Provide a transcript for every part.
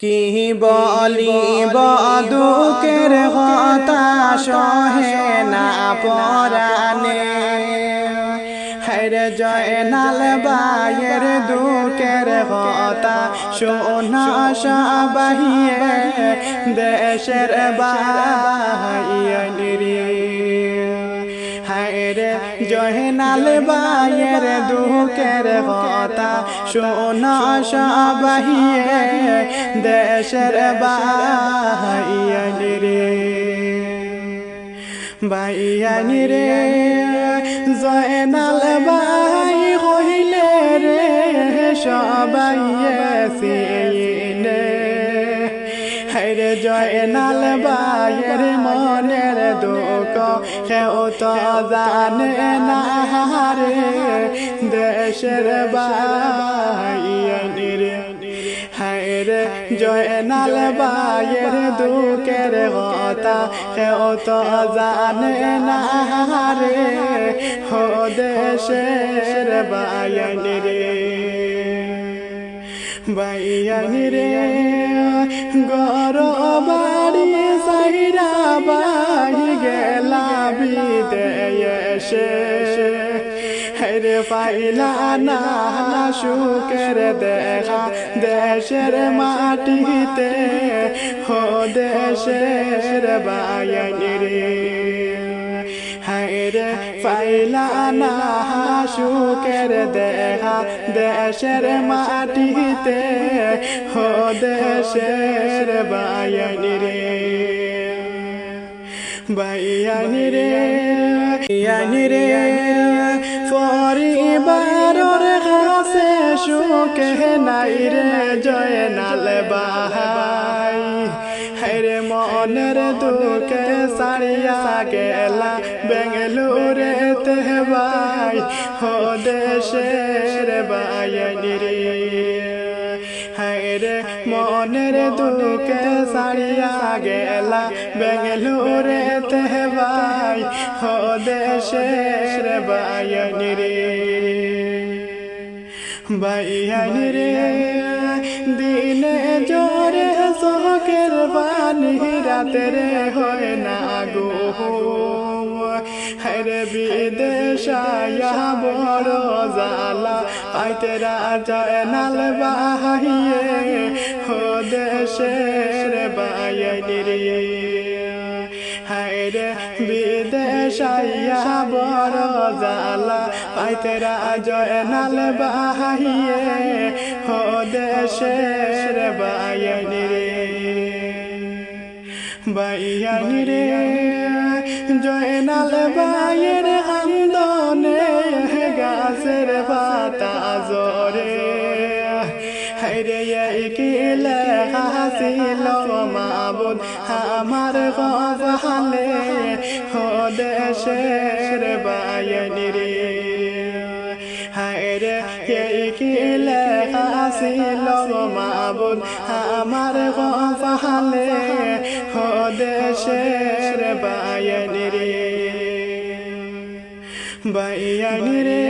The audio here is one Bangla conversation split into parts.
কি বলিব দুঃখের কথা সহে না পরাণে হেরে জয়নাল ভাইয়ের দুঃখের কথা শোনা সবাইয়ে দেশের ভাইয়ানিরে হায়রে জয়নাল ভাইয়ের দুঃখের কথা শোনা সবাইয়ে দেশের ভাইয়ানিরে ভাইয়ানিরে জয়নাল ভাই কহিলে রে সবাইয়ে সিনে হায়রে জয়নাল ভাইয়ের মনের দুঃখ কেউ তো জানে না রে দেশের ভাইয়ানিরে হায়রে জয়নাল ভাইয়ের দুঃখের কথা কেউ তো জানে না রে হো দেশের ভাইয়ানিরে ভাইয়ানিরে গর বাড়ি সাইরা বাই গেলা বিদেশে হেরে পাইলা না সুখের দেখা দেশের মাটিতে হো দেশের ভাইয়ানিরে হায়রে পাইলা না সুখের দেখা দেশের মাটিতে হো দেশের ভাইয়ানিরে ভাইয়ানিরে ভাইয়ানিরে পরিবারের কাছে সুখে নাই রে জয়নাল ভাই হায়রে মনের দুঃখে সারিয়া গেলা বেঙ্গালুরেতে ভাই হো দেশের ভাইয়ানিরে হায়রে মনের দুঃখে সারিয়া গেলা বেঙ্গালুরেতে ভাই হো দেশের ভাইয়ানিরে ভাইয়ানিরে দিনে জোরে চোখের পানি রাতে হয় না গো হায়রে বিদেশায়া বড় জালা পাইতে জয়নাল ভাইয়ে হো দেশের ভাইয়ানিরে হায়রে বিদেশায়া বড় জালা পাইতে জয়নাল ভাইয়ে হো দেশের ভাইয়ানিরে ভাইয়ানিরে জয়নাল ভাইয়ের আন্দনে গাছের পাতা জরে হায়রে কি লেখাছিল মাবুদ আমার কপালে হো দেশের ভাইয়ানিরে হায়রে কি লেখাছিল মাবুদ আমার কপালে হো দেশের ভাইয়ানিরে ভাইয়ানিরে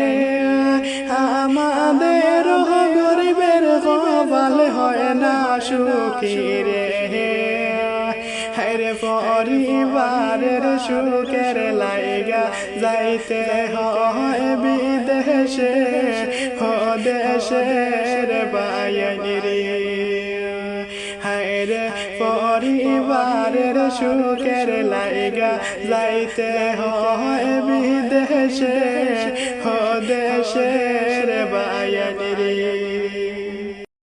আমাদের গরিবের কপাল হয় না সুখী রে হায়রে পরিবারের সুখের লাইগা যাইতে হয় বিদেশে হো দেশের ভাইয়ানিরে হায়রে পরিবারের সুখের লাইগা যাইতে হয় বিদেশে হো দেশের ভাইয়ানিরে